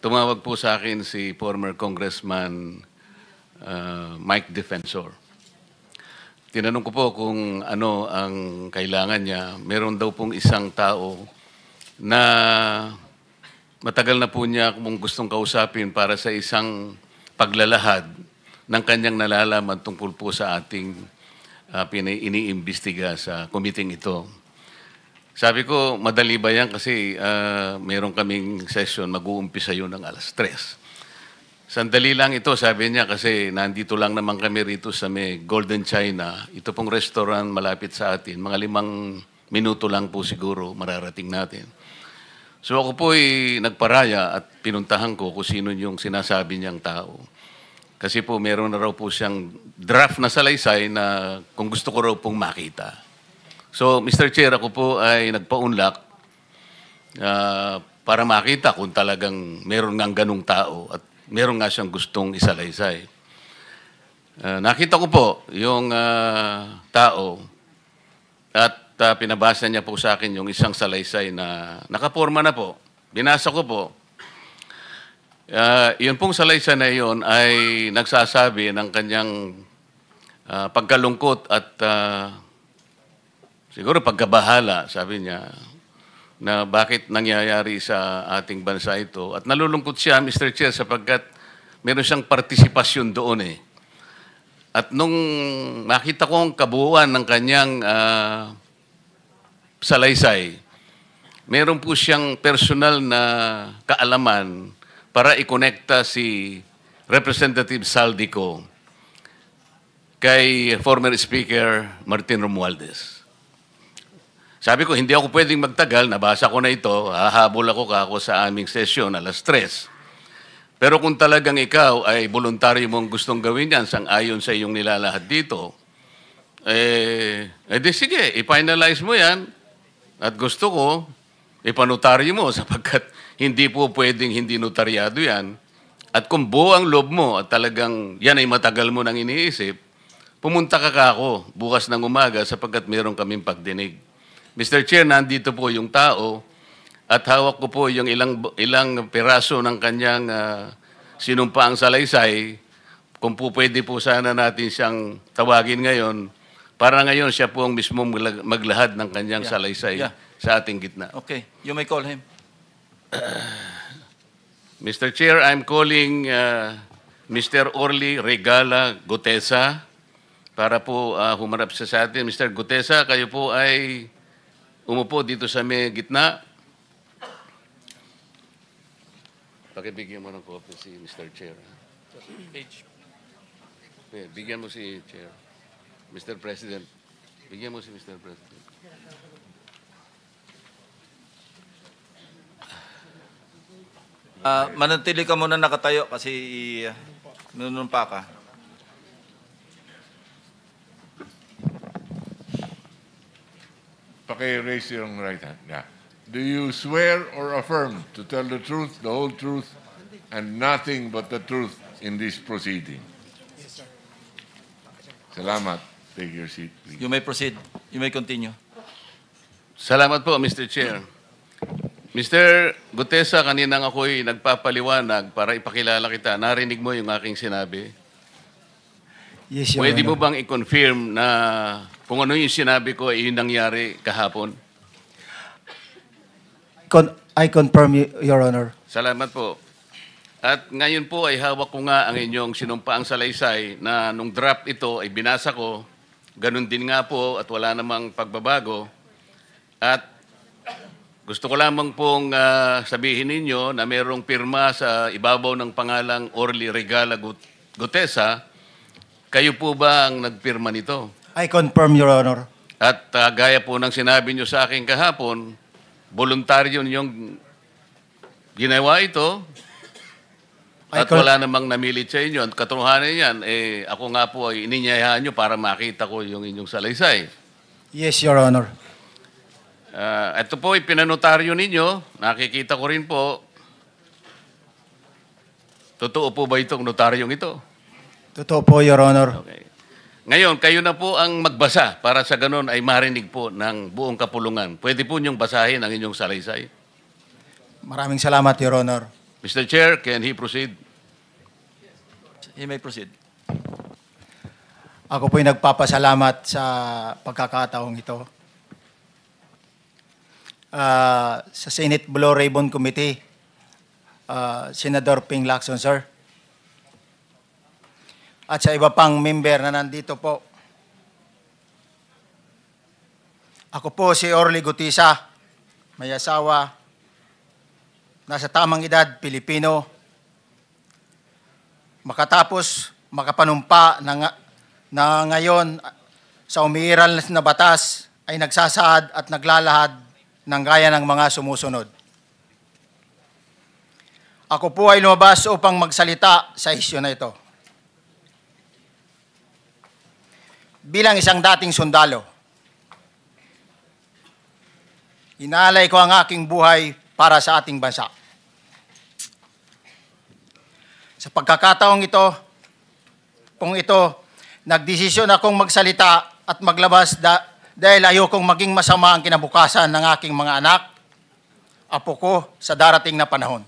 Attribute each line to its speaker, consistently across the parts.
Speaker 1: tumawag po sa akin si former Congressman Mike Defensor. Tinanong ko po kung ano ang kailangan niya. Meron daw pong isang tao na matagal na po niya kung gustong kausapin para sa isang paglalahad ng kanyang nalalaman tungkol po sa ating iniimbestiga sa committee ito. Sabi ko, madali ba yan kasi meron kaming session, mag-uumpisa yun ng 3:00. Sandali lang ito, sabi niya, kasi nandito lang naman kami rito sa may Golden China. Ito pong restaurant malapit sa atin. Mga 5 minuto lang po siguro mararating natin. So ako po ay nagparaya at pinuntahan ko kung sino yung sinasabi niyang tao. Kasi po meron na raw po siyang draft na salaysay na kung gusto ko raw pong makita. So Mr. Chair, ako po ay nagpaunlak para makita kung talagang meron ngang ganung tao at meron nga siyang gustong isalaysay. Nakita ko po yung tao at pinabasa niya po sa akin yung isang salaysay na nakaporma na po. Binasa ko po. Yun pong salaysay na yun ay nagsasabi ng kanyang pagkalungkot at siguro pagkabahala, sabi niya, na bakit nangyayari sa ating bansa ito. At nalulungkot siya, Mr. Chair, sapagkat meron siyang partisipasyon doon eh. At nung nakita ko ang kabuuan ng kanyang salaysay, meron po siyang personal na kaalaman para ikonekta si Representative Saldico kay former Speaker Martin Romualdez. Sabi ko, hindi ako pwedeng magtagal, nabasa ko na ito, hahabol ako sa aming sesyon 3:00. Pero kung talagang ikaw ay voluntaryo mong gustong gawin yan, sang-ayon sa iyong nilalahad dito, di sige, i-finalize mo yan. At gusto ko, ipanotaryo mo sapagkat hindi po pwedeng hindi notaryado yan. At kung buo ang loob mo at talagang yan ay matagal mo nang iniisip, pumunta ka ako bukas ng umaga sapagkat meron kaming pagdinig. Mr. Chair, nandito po yung tao at hawak ko po yung ilang piraso ng kanyang sinumpaang salaysay. Kung po pwede po sana natin siyang tawagin ngayon, para ngayon siya po ang mismo maglahad ng kanyang salaysay sa ating gitna.
Speaker 2: Okay, you may call him.
Speaker 1: Mr. Chair, I'm calling Mr. Orly Regala Gutesa para po humarap siya sa atin. Mr. Gutesa, kayo po ay umupo dito sa may gitna. Pakibigyan mo ng copy si Mr. Chair.
Speaker 2: Page.
Speaker 1: Bigyan mo si Chair. Mr. President. Bigyan mo si Mr. President.
Speaker 2: Manatili ka muna nakatayo kasi nunumpa ka.
Speaker 3: Raise your right hand. Yeah. Do you swear or affirm to tell the truth, the whole truth, and nothing but the truth in this proceeding? Yes, sir. Salamat. Take your seat, please.
Speaker 2: You may proceed. You may continue.
Speaker 1: Salamat po, Mr. Chair. Mr. Gutesa, kaninang ako'y nagpapaliwanag para ipakilala kita. Narinig mo yung aking sinabi?
Speaker 4: Yes, Your
Speaker 1: Pwede
Speaker 4: Honor.
Speaker 1: mo bang i-confirm na kung ano yung sinabi ko ay yung nangyari kahapon?
Speaker 4: I confirm, Your Honor.
Speaker 1: Salamat po. At ngayon po ay hawak ko nga ang inyong sinumpaang salaysay na nung draft ito ay binasa ko. Ganun din nga po at wala namang pagbabago. At gusto ko lamang pong sabihin ninyo na mayroong pirma sa ibabaw ng pangalang Orly Regala Gutesa. Kayo po ba ang nagpirma nito?
Speaker 4: I confirm, Your Honor.
Speaker 1: At gaya po ng sinabi nyo sa akin kahapon, voluntaryo ninyong ginawa ito at wala namang namilit sa inyo. At katotohanan yan, ako nga po ay ininyayahan nyo para makita ko yung inyong salaysay.
Speaker 4: Yes, Your Honor.
Speaker 1: Ito po ay pinanotaryo ninyo. Nakikita ko rin po. Totoo po ba itong notaryong ito?
Speaker 4: Totoo po, Your Honor.
Speaker 1: Okay. Ngayon, kayo na po ang magbasa para sa ganun ay marinig po ng buong kapulungan. Pwede po niyong basahin ang inyong salaysay.
Speaker 4: Maraming salamat, Your Honor.
Speaker 1: Mr. Chair, can he proceed?
Speaker 2: He may proceed.
Speaker 4: Ako po'y nagpapasalamat sa pagkakataong ito. Sa Senate Blue Ribbon Committee, Senador Ping Lacson, sir. At sa iba pang member na nandito po. Ako po si Orly Gutisa, may asawa, nasa tamang edad, Pilipino. Makatapos makapanumpa na ngayon sa umiiral na batas ay nagsasaad at naglalahad ng gaya ng mga sumusunod. Ako po ay lumabas upang magsalita sa isyu na ito. Bilang isang dating sundalo, inaalay ko ang aking buhay para sa ating bansa. Sa pagkakataong ito, nagdesisyon akong magsalita at maglabas dahil ayokong maging masama ang kinabukasan ng aking mga anak, apo ko sa darating na panahon.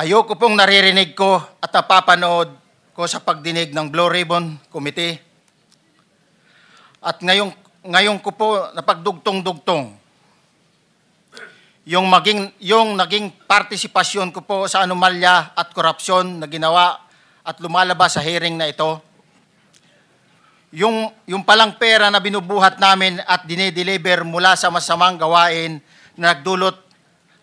Speaker 4: Ayoko pong naririnig ko at napapanood ko sa pagdinig ng Blue Ribbon Committee at ngayon ko po napagdugtong-dugtong yung naging partisipasyon ko po sa anomalya at korupsyon na ginawa at lumalabas sa hearing na ito. Yung palang pera na binubuhat namin at dinideliver mula sa masamang gawain na nagdulot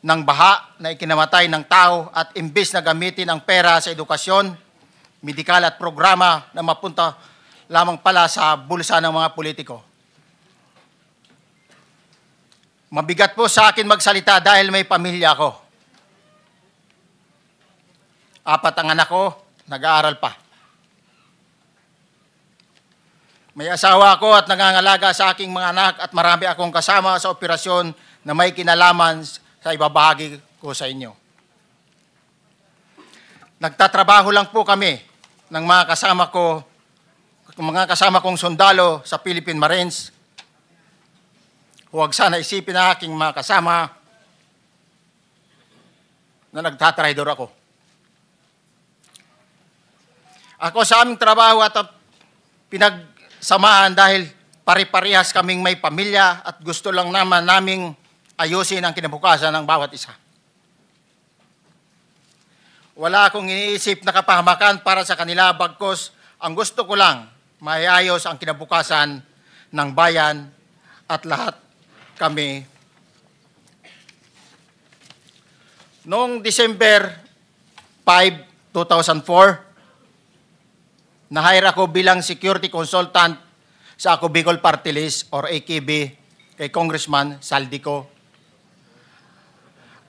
Speaker 4: ng baha na ikinamatay ng tao at imbes na gamitin ang pera sa edukasyon, medikal at programa na mapunta lamang pala sa bulsa ng mga politiko. Mabigat po sa akin magsalita dahil may pamilya ko. 4 ang anak ko, nag-aaral pa. May asawa ako at nangangalaga sa aking mga anak at marami akong kasama sa operasyon na may kinalaman sa ibabahagi ko sa inyo. Nagtatrabaho lang po kami ng mga kasama kong sundalo sa Philippine Marines. Huwag sana isipin na aking mga kasama na nagtatraidor ako. Ako sa aming trabaho at pinagsamahan dahil pare-parehas kaming may pamilya at gusto lang naman naming ayusin ang kinabukasan ng bawat isa. Wala akong iniisip na kapahamakan para sa kanila, bagkus ang gusto ko lang maiayos ang kinabukasan ng bayan at lahat kami. Noong December 5, 2004, na-hire ako bilang security consultant sa Ako Bicol Party List or AKB kay Congressman Saldico.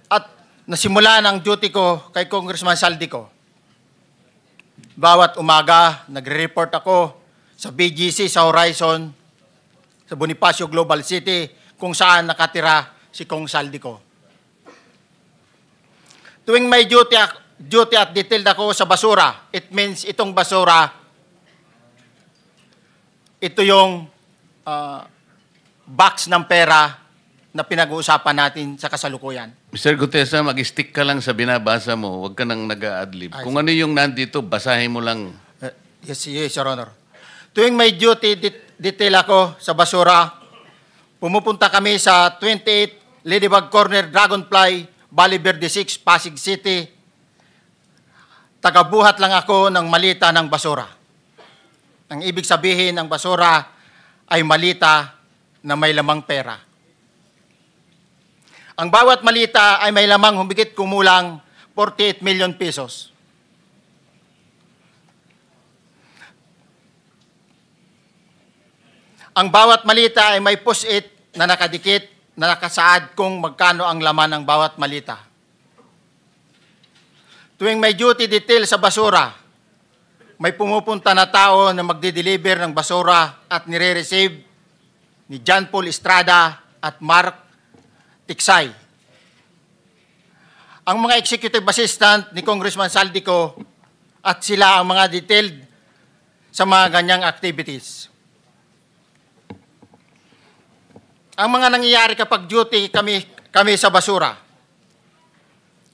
Speaker 4: At nasimula ng duty ko kay Congressman Saldico. Bawat umaga, nagre-report ako sa BGC sa Horizon, sa Bonifacio Global City, kung saan nakatira si Kong Saldico. Tuwing may duty at detailed ako sa basura, it means itong basura, ito yung box ng pera na pinag-uusapan natin sa kasalukuyan.
Speaker 1: Mr. Gutesa, mag-stick ka lang sa binabasa mo. Huwag ka nang nag-a-adlib. Kung ano yung nandito, basahin mo lang.
Speaker 4: Yes, Your Honor. Tuwing may duty detail ako sa basura, pumupunta kami sa 28 Ladybug Corner, Dragonfly, Valle Verde 6, Pasig City. Tagabuhat lang ako ng malita ng basura. Ang ibig sabihin ng basura ay malita na may lamang pera. Ang bawat malita ay may lamang humigit kumulang 48 million pesos. Ang bawat malita ay may post-it na nakadikit na nakasaad kung magkano ang laman ng bawat malita. Tuwing may duty detail sa basura, may pumupunta na tao na magde-deliver ng basura at nire-receive ni John Paul Estrada at Mark Tiksay. Ang mga executive assistant ni Congressman Saldico at sila ang mga detailed sa mga ganyang activities. Ang mga nangyayari kapag duty kami sa basura,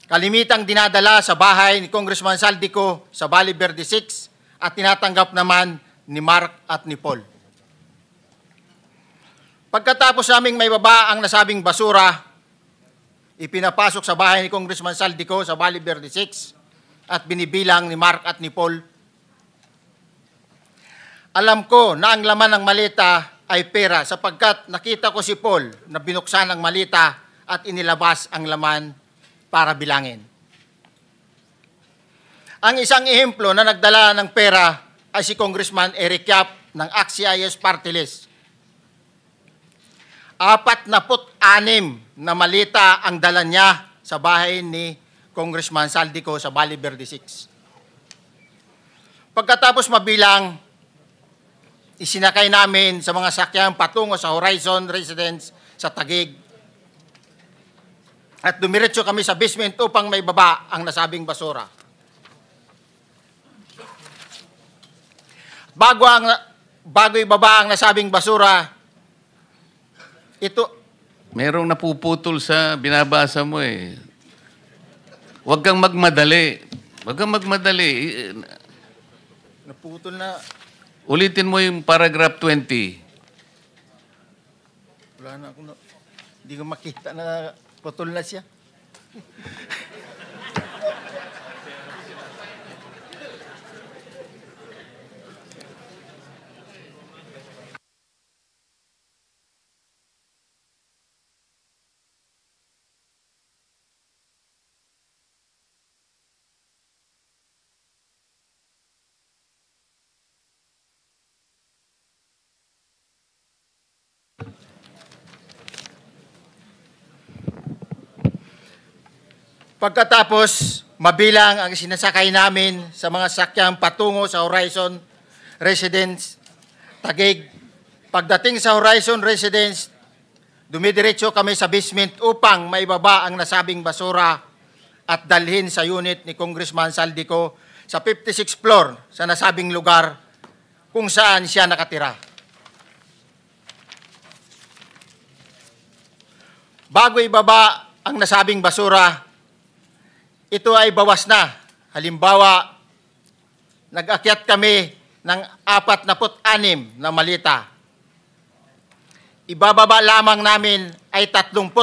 Speaker 4: kalimitang dinadala sa bahay ni Congressman Saldico sa Valle Verde 6 at tinatanggap naman ni Mark at ni Paul. Pagkatapos naming may baba ang nasabing basura, ipinapasok sa bahay ni Congressman Saldico sa Valle Verde 6 at binibilang ni Mark at ni Paul. Alam ko na ang laman ng maleta ay pera sapagkat nakita ko si Paul na binuksan ang maleta at inilabas ang laman para bilangin. Ang isang ehemplo na nagdala ng pera ay si Congressman Eric Yap ng AXIS Party List. 46 na malita ang dala niya sa bahay ni Congressman Saldico sa Valle Verde 6. Pagkatapos mabilang, isinakay namin sa mga sakyan patungo sa Horizon Residence sa Taguig. At dumiretso kami sa basement upang may baba ang nasabing basura. Bago ibaba ang nasabing basura, ito,
Speaker 1: Merong napuputol sa binabasa mo eh. Huwag kang magmadali. Huwag kang magmadali.
Speaker 4: naputol na,
Speaker 1: Ulitin mo yung paragraph 20.
Speaker 4: wala na akong, hindi ko makita na putol na siya. Pagkatapos, mabilang ang sinasakay namin sa mga sakyang patungo sa Horizon Residence, Taguig. Pagdating sa Horizon Residence, dumidiretso kami sa basement upang maibaba ang nasabing basura at dalhin sa unit ni Congressman Saldico sa 56th floor sa nasabing lugar kung saan siya nakatira. Bago ibaba ang nasabing basura, ito ay bawas na. Halimbawa, nag-akyat kami ng 46 na malita. Ibababa lamang namin ay 35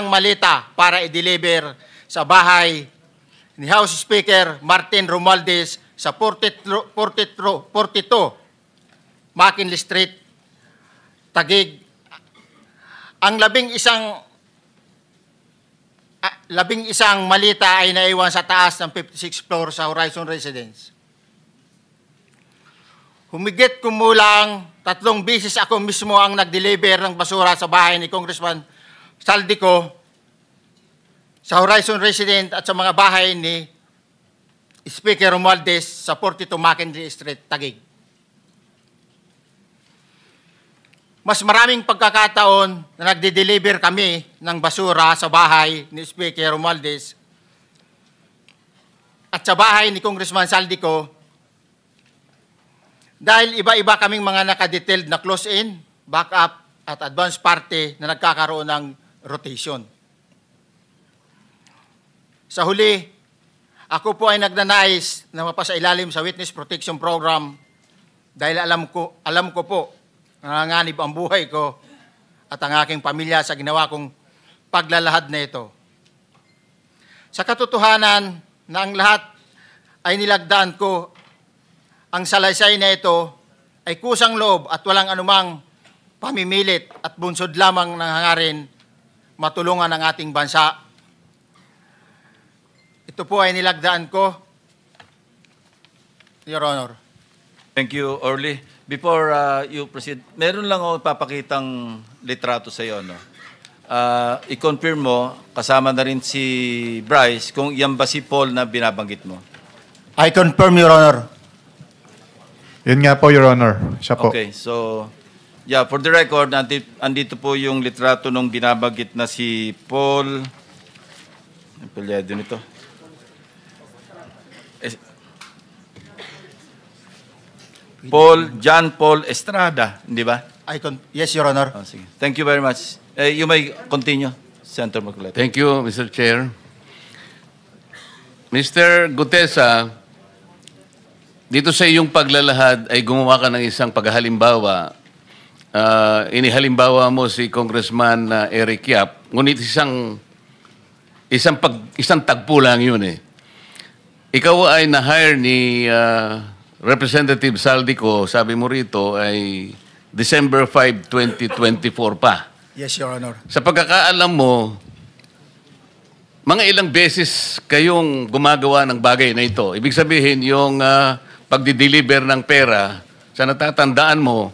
Speaker 4: malita para i-deliver sa bahay ni House Speaker Martin Romualdez sa 42 McKinley Street, Taguig. Ang labing isang malita ay naiwan sa taas ng 56th floor sa Horizon Residence. Humigit kumulang 3 beses ako mismo ang nag-deliver ng basura sa bahay ni Congressman Saldico sa Horizon Residence at sa mga bahay ni Speaker Romualdez sa 42 McKinley Street, Taguig. Mas maraming pagkakataon na nagde-deliver kami ng basura sa bahay ni Speaker Romualdez at sa bahay ni Congressman Saldico dahil iba-iba kaming mga nakadetailed na close-in, back-up at advance party na nagkakaroon ng rotation. Sa huli, ako po ay nagnanais na mapasailalim sa Witness Protection Program dahil alam ko po nanganganib ang buhay ko at ang aking pamilya sa ginawa kong paglalahad na ito. Sa katotohanan na ang lahat ay nilagdaan ko, ang salaysay na ito ay kusang loob at walang anumang pamimilit at bunsod lamang ng hangarin matulungan ang ating bansa. Ito po ay nilagdaan ko, Your Honor.
Speaker 2: Thank you, Orly. Before you proceed, meron lang ako papakitang litrato sa iyo, no? I-confirm mo, kasama na rin si Bryce, kung yan ba si Paul na binabanggit mo.
Speaker 4: I confirm, Your Honor.
Speaker 5: Yun nga po, Your Honor. Siya po.
Speaker 2: Okay, so, yeah, for the record, andito po yung litrato nung binabanggit na si Paul. Ang pilyado nito. John Paul Estrada, hindi ba?
Speaker 4: Yes, Your Honor.
Speaker 2: Oh, sige. Thank you very much. You may continue, Senator Marcoleta.
Speaker 1: Thank you, Mr. Chair. Mr. Gutesa, dito sa iyong paglalahad ay gumawa ka ng isang paghalimbawa. Inihalimbawa mo si Congressman Eric Yap, ngunit isang tagpo lang yun eh. Ikaw ay na-hire ni Representative Saldico, sabi mo rito, ay December 5, 2024 pa.
Speaker 4: Yes, Your Honor.
Speaker 1: Sa pagkakaalam mo, mga ilang beses kayong gumagawa ng bagay na ito. Ibig sabihin, yung pagdi-deliver ng pera, sa natatandaan mo,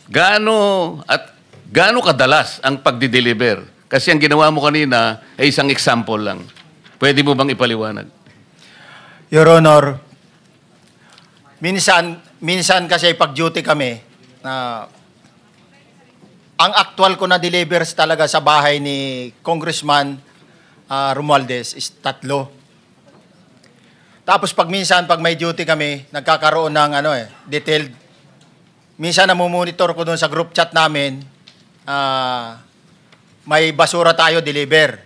Speaker 1: gaano kadalas ang pagdi-deliver? Kasi ang ginawa mo kanina ay isang example lang. Pwede mo bang ipaliwanag?
Speaker 4: Your Honor, minsan kasi pag-duty kami, ang actual ko na delivers talaga sa bahay ni Congressman Romualdez is 3. Tapos pag may duty kami, nagkakaroon ng detailed. Minsan namumonitor ko doon sa group chat namin, may basura tayo deliver.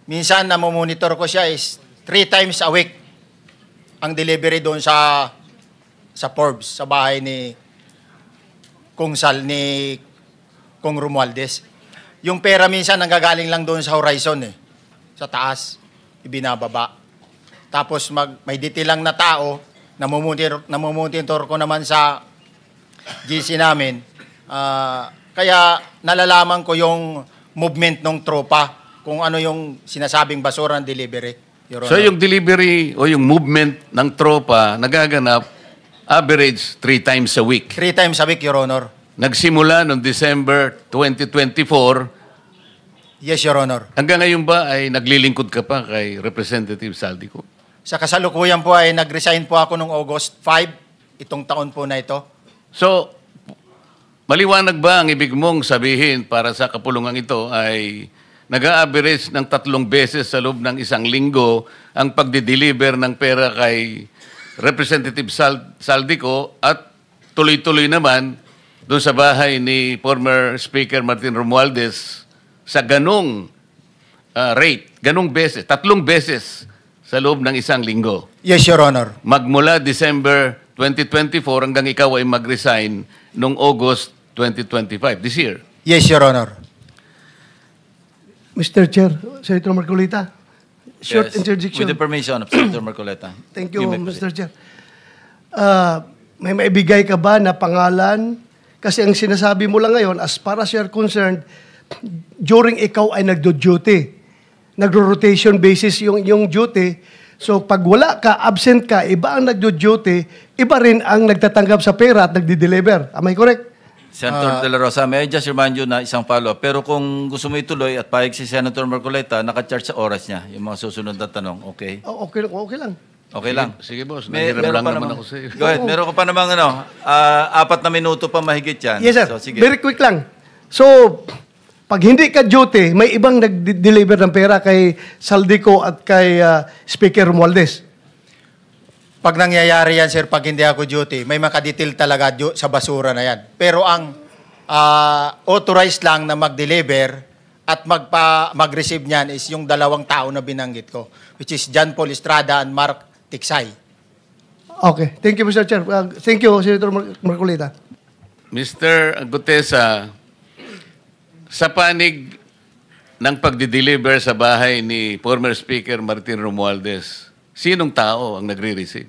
Speaker 4: Minsan namumonitor ko siya is 3 times a week ang delivery doon sa Forbes, sa bahay ni Kung Romualdez. Yung pera minsan nanggagaling lang doon sa horizon sa taas, ibinababa. Tapos may detail lang na tao, namumonitor ko naman sa GC namin. Kaya nalalaman ko yung movement ng tropa, kung ano yung sinasabing basura ng delivery. Your
Speaker 1: So
Speaker 4: Honor.
Speaker 1: yung delivery o yung movement ng tropa nagaganap average 3 times a week.
Speaker 4: 3 times a week, Your Honor.
Speaker 1: Nagsimula noong December 2024.
Speaker 4: Yes, Your Honor.
Speaker 1: Hanggang ngayon ba ay naglilingkod ka pa kay Representative Saldico?
Speaker 4: Sa kasalukuyan po ay nag-resign po ako noong August 5, itong taon po na ito.
Speaker 1: So, maliwanag ba ang ibig mong sabihin para sa kapulungan ito ay nag-a-average ng 3 beses sa loob ng isang linggo ang pagdi-deliver ng pera kay Representative Saldico at tuloy-tuloy naman doon sa bahay ni former Speaker Martin Romualdez sa ganong rate, ganong beses, 3 beses sa loob ng isang linggo.
Speaker 4: Yes, Your Honor.
Speaker 1: Magmula December 2024 hanggang ikaw ay mag-resign noong August 2025, this year.
Speaker 4: Yes, Your Honor.
Speaker 6: Mr. Chair, Senator Marcolita, short
Speaker 2: Yes.
Speaker 6: interjection.
Speaker 2: With the permission of Senator Marcoleta.
Speaker 6: Thank you,
Speaker 2: may proceed.
Speaker 6: Mr. Chair. May maibigay ka ba na pangalan? Kasi ang sinasabi mo lang ngayon, as far as you're concerned, during ikaw ay nagdo-duty, nagro-rotation basis yung duty. So pag wala ka, absent ka, iba ang nagdo-duty, iba rin ang nagtatanggap sa pera at nagdi-deliver. Am I correct?
Speaker 2: Senator De La Rosa, may I just remind you na isang follow-up. Pero kung gusto mo ituloy at pahig si Senator Marcoleta, naka-charge sa oras niya yung mga susunod na tanong. Okay?
Speaker 6: Okay lang.
Speaker 2: Okay lang.
Speaker 1: Sige, boss.
Speaker 2: May-
Speaker 1: Nanghiram
Speaker 2: meron
Speaker 1: lang
Speaker 2: pa
Speaker 1: naman
Speaker 2: namang-
Speaker 1: ako sa iyo.
Speaker 2: Go ahead. Meron ka pa namang 4 na minuto pa mahigit yan.
Speaker 6: Yes, sir.
Speaker 2: So, sige.
Speaker 6: Very quick lang. So, pag hindi ka duty, may ibang nag-deliver ng pera kay Saldico at kay Speaker Romualdez.
Speaker 4: Pag nangyayari yan, sir, pag hindi ako duty, may makadetail talaga sa basura na yan. Pero ang authorized lang na mag-deliver at mag-receive niyan is yung 2 tao na binanggit ko, which is John Paul Estrada and Mark Tiksay.
Speaker 6: Okay. Thank you, Mr. Chair. Thank you, Senator Marcolita.
Speaker 1: Mr. Gutesa, sa panig ng pagdi-deliver sa bahay ni former Speaker Martin Romualdez, sinong tao ang nagre-receive?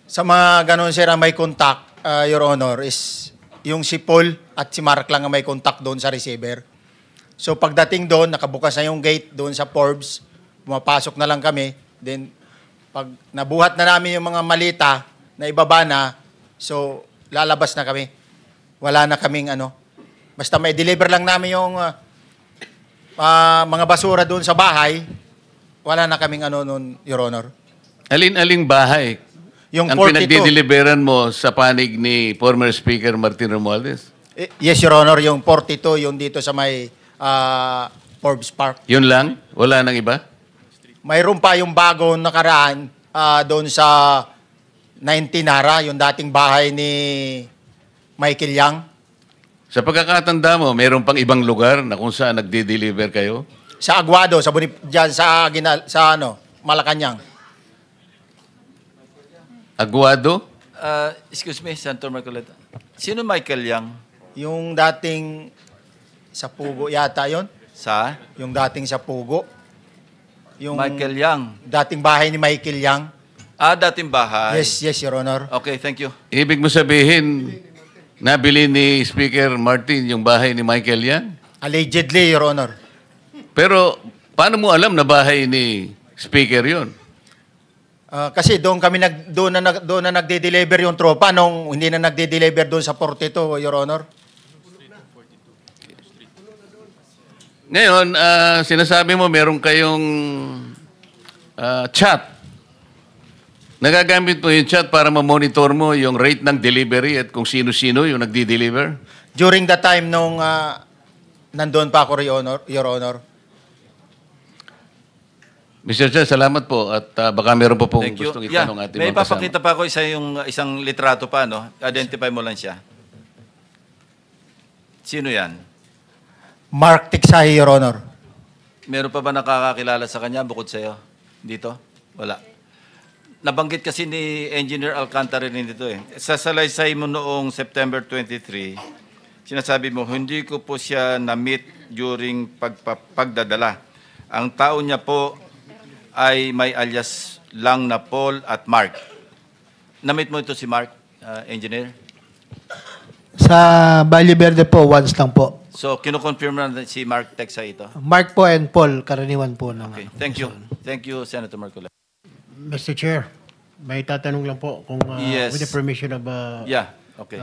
Speaker 4: Sa mga ganun, sir, ang may contact, Your Honor, is yung si Paul at si Mark lang ang may contact doon sa receiver. So pagdating doon, nakabukas na yung gate doon sa Forbes, pumapasok na lang kami. Then, pag nabuhat na namin yung mga malita na ibaba na, so lalabas na kami. Wala na kaming basta may deliver lang namin yung mga basura doon sa bahay, wala na kaming noon, Your Honor.
Speaker 1: Alin-aling bahay
Speaker 4: Yung
Speaker 1: ang
Speaker 4: 42.
Speaker 1: pinagdi-deliveran mo sa panig ni former Speaker Martin Romualdez?
Speaker 4: Yes, Your Honor, yung 42, yung dito sa may Forbes Park.
Speaker 1: Yun lang? Wala nang iba?
Speaker 4: Mayroon pa yung bago nakaraan doon sa 19 Nara, yung dating bahay ni Michael Yang.
Speaker 1: Sa pagkakatanda mo, mayroon pang ibang lugar na kung saan nagdi-deliver kayo?
Speaker 4: sa Aguado, sa diyan sa Malacanang.
Speaker 1: Aguado?
Speaker 2: Excuse me, Senator Marcoleta. Sino Michael Yang?
Speaker 4: Yung dating sa Pugo yata yon.
Speaker 2: Sa?
Speaker 4: Yung dating sa Pugo. Yung
Speaker 2: Michael Yang.
Speaker 4: dating bahay ni Michael Yang.
Speaker 2: Dating bahay.
Speaker 4: Yes, Your Honor.
Speaker 2: Okay, thank you.
Speaker 1: Ibig mo sabihin, nabili ni Speaker Martin yung bahay ni Michael yan?
Speaker 4: Allegedly, Your Honor.
Speaker 1: Pero paano mo alam na bahay ni Speaker yon?
Speaker 4: Kasi doon na nagde-deliver yung tropa nung hindi na nagde-deliver doon sa 42, Your Honor.
Speaker 1: Ngayon, sinasabi mo meron kayong chat. Nagagamit mo yung chat para ma-monitor mo yung rate ng delivery at kung sino-sino yung nagdi-deliver?
Speaker 4: During the time nung nandoon pa ako, Your Honor.
Speaker 1: Mr. Chair, salamat po at baka meron pa pong
Speaker 2: Thank you.
Speaker 1: gustong itanong ating
Speaker 2: May
Speaker 1: mga kasama.
Speaker 2: papakita pa ako isang litrato pa, no? Identify mo lang siya. Sino yan?
Speaker 4: Mark Tiksahi, Your Honor.
Speaker 2: Meron pa ba nakakakilala sa kanya bukod sa'yo? Dito? Wala. Nabanggit kasi ni Engineer Alcantara rin dito eh. Sa salaysay mo noong September 23, sinasabi mo, hindi ko po siya na-meet during pagdadala. Ang tao niya po ay may alias lang na Paul at Mark. Na-meet mo ito si Mark, Engineer?
Speaker 7: Sa Valle Verde po, once lang po.
Speaker 2: So, kinukonfirm na si Mark Texa ito?
Speaker 7: Mark po and Paul, karaniwan po ng
Speaker 2: Okay, thank you. Thank you, Senator Marcoleta.
Speaker 8: Mr. Chair, may tatanong lang po kung
Speaker 2: Yes.
Speaker 8: with the permission of
Speaker 2: Yeah, okay.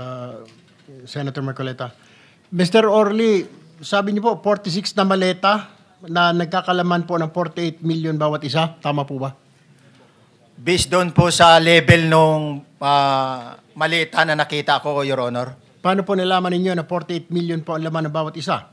Speaker 8: Senator Marcoleta. Mr. Orly, sabi niyo po 46 na maleta na nagkakalaman po ng 48 million bawat isa. Tama po ba?
Speaker 4: Based doon po sa level nung malita na nakita ko, Your Honor.
Speaker 8: Paano po nalaman ninyo na 48 million po ang laman ng bawat isa?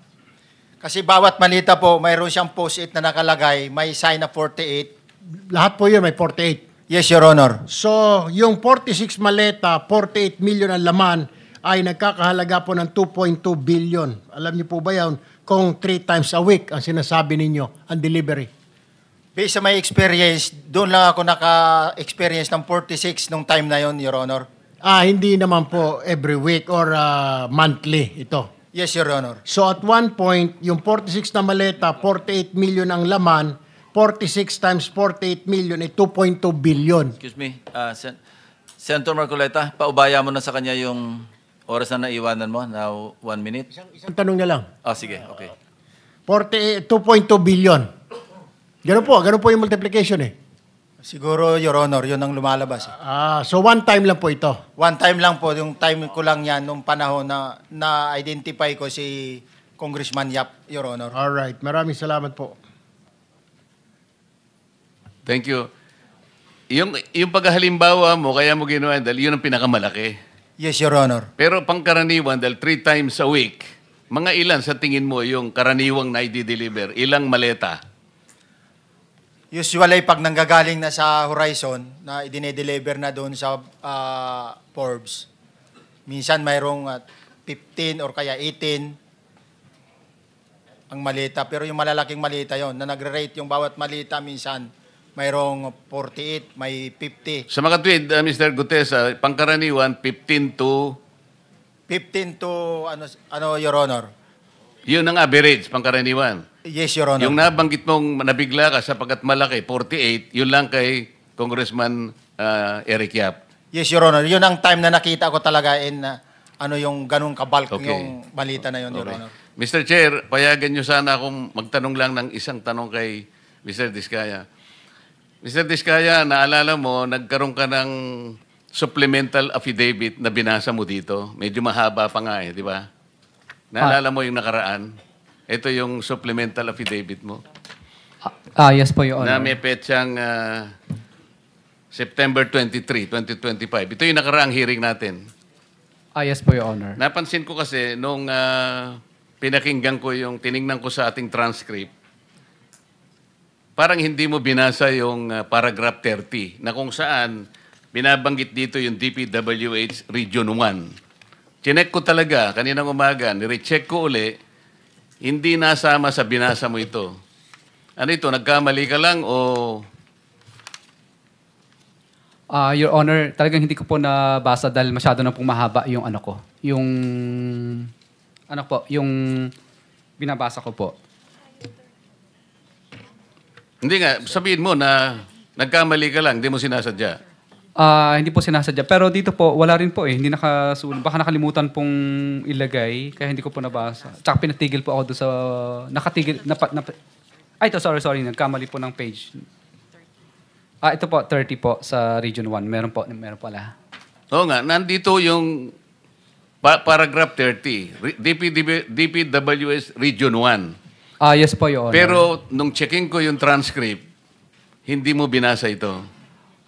Speaker 4: Kasi bawat malita po, mayroon siyang post-it na nakalagay, may sign na 48.
Speaker 8: Lahat po yun may 48.
Speaker 4: Yes, Your Honor.
Speaker 8: So, yung 46 maleta, 48 million ang laman ay nagkakahalaga po ng 2.2 billion. Alam niyo po ba yan? Kung 3 times a week ang sinasabi ninyo, ang delivery.
Speaker 4: Based sa my experience, doon lang ako naka-experience ng 46 nung time na yon, Your Honor.
Speaker 8: Hindi naman po every week or monthly ito.
Speaker 4: Yes, Your Honor.
Speaker 8: So at one point, yung 46 na maleta, 48 million ang laman, 46 times 48 million ay 2.2 billion.
Speaker 2: Excuse me, Senator Marcoleta, paubaya mo na sa kanya yung oras na naiwanan mo, now 1 minute.
Speaker 8: Isang tanong na lang.
Speaker 2: Sige, okay.
Speaker 8: 2.2 billion. Ganun po yung multiplication eh.
Speaker 4: Siguro, Your Honor, yun ang lumalabas.
Speaker 8: So one time lang po ito.
Speaker 4: One time lang po, yung time ko lang yan, nung panahon na na-identify ko si Congressman Yap, Your Honor.
Speaker 8: Alright, maraming salamat po.
Speaker 1: Thank you. Yung paghalimbawa mo, kaya mo ginawa, dahil yun ang pinakamalaki.
Speaker 4: Yes, Your Honor.
Speaker 1: Pero pangkaraniwan, dahil 3 times a week, mga ilan sa tingin mo yung karaniwang na i-deliver? Ilang maleta?
Speaker 4: Usually, pag nanggagaling na sa Horizon, na idine-deliver na doon sa Forbes, minsan mayroong 15 or kaya 18 ang malita. Pero yung malalaking malita yon na nagre-rate yung bawat malita minsan, mayroong 48, may 50.
Speaker 1: Sa mga tweet, Mr. Gutes, pangkaraniwan, 15 to,
Speaker 4: Your Honor?
Speaker 1: yun ang average, pangkaraniwan.
Speaker 4: Yes, Your Honor.
Speaker 1: Yung nabanggit mong nabigla ka sapagkat malaki, 48, yun lang kay Congressman Eric Yap.
Speaker 4: Yes, Your Honor. Yun ang time na nakita ko talaga yung ganung kabalk
Speaker 1: Okay.
Speaker 4: yung balita na yun, Your
Speaker 1: Okay.
Speaker 4: Honor.
Speaker 1: Mr. Chair, payagan nyo sana akong magtanong lang ng isang tanong kay Mr. Diskaya. Mr. Diskaya, naalala mo, nagkaroon ka ng supplemental affidavit na binasa mo dito. Medyo mahaba pa nga di ba? Naalala mo yung nakaraan? Ito yung supplemental affidavit mo.
Speaker 9: Yes po, Your
Speaker 1: Na
Speaker 9: Honor.
Speaker 1: may petsang September 23, 2025. Ito yung nakaraang hearing natin.
Speaker 9: Yes po, Your Honor.
Speaker 1: Napansin ko kasi nung pinakinggan ko tiningnan ko sa ating transcript, parang hindi mo binasa yung paragraph 30 na kung saan binabanggit dito yung DPWH Region 1. Chinek ko talaga kaninang umaga, nirecheck ko uli, hindi nasama sa binasa mo ito. Ano ito, nagkamali ka lang o...
Speaker 9: Your Honor, talagang hindi ko po nabasa dahil masyado na pong mahaba yung ano ko. Yung binabasa ko po.
Speaker 1: Hindi nga, sabihin mo na nagkamali ka lang, hindi mo sinasadya.
Speaker 9: Hindi po sinasadya. Pero dito po, wala rin po eh. Hindi nakasulat. Baka nakalimutan pong ilagay, kaya hindi ko po nabasa. Tsaka pinatigil po ako doon sa... Nakatigil... Ay, ito, sorry. Nagkamali po ng page. Ito po, 30 po sa Region 1. Meron pala.
Speaker 1: Oo nga, nandito yung paragraph 30. DPWS Region 1.
Speaker 9: Yes po, Your Honor.
Speaker 1: Pero nung checking ko yung transcript, hindi mo binasa ito.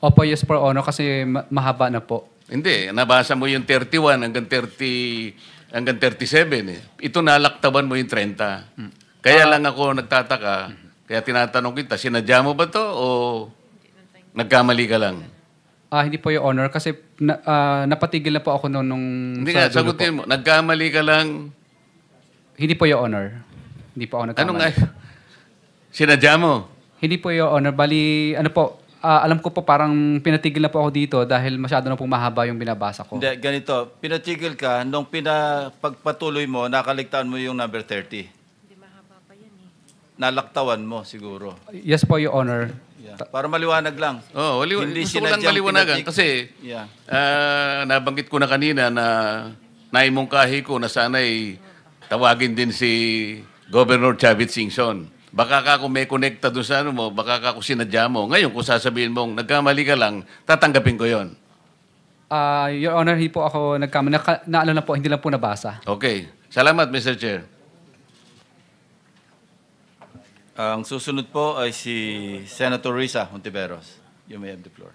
Speaker 9: Opo, yes po, Your Honor, kasi mahaba na po.
Speaker 1: Hindi, nabasa mo yung 31 hanggang 37 eh. Ito nalaktaban mo yung 30. Kaya lang ako nagtataka, kaya tinatanong kita, sinadya mo ba to o nagkamali ka lang?
Speaker 9: Hindi po, Your Honor, kasi napatigil na po ako nung
Speaker 1: Hindi
Speaker 9: sa
Speaker 1: nga,
Speaker 9: dulo
Speaker 1: sagutin
Speaker 9: po.
Speaker 1: mo, nagkamali ka lang.
Speaker 9: Hindi po, Your Honor. Hindi po ako nagkamali.
Speaker 1: Ano nga? Sinadya mo?
Speaker 9: Hindi po, Your Honor. Bali, alam ko po parang pinatigil na po ako dito dahil masyado na pong mahaba yung binabasa ko.
Speaker 2: Hindi, ganito. Pinatigil ka, nung pagpatuloy mo, nakaligtaan mo yung number 30. Hindi mahaba pa yan eh. Nalaktawan mo siguro.
Speaker 9: Yes po, Your Honor.
Speaker 2: Yeah. Para maliwanag lang.
Speaker 1: Oo,
Speaker 2: Hindi
Speaker 1: gusto ko lang
Speaker 2: sinadyang
Speaker 1: maliwanagan kasi nabanggit ko na kanina na naimungkahi ko na sana'y tawagin din si Governor Chavit Singson. Baka ka kung may connecta doon sa ano mo, baka ka kung sinadya mo. Ngayon, kung sasabihin mong nagkamali ka lang, tatanggapin ko yon.
Speaker 9: Your Honor, hindi po ako nagkamali. Naano lang po, hindi lang po nabasa.
Speaker 1: Okay. Salamat, Mr. Chair.
Speaker 2: Ang susunod po ay si Senator Risa Hontiveros. You may have the floor.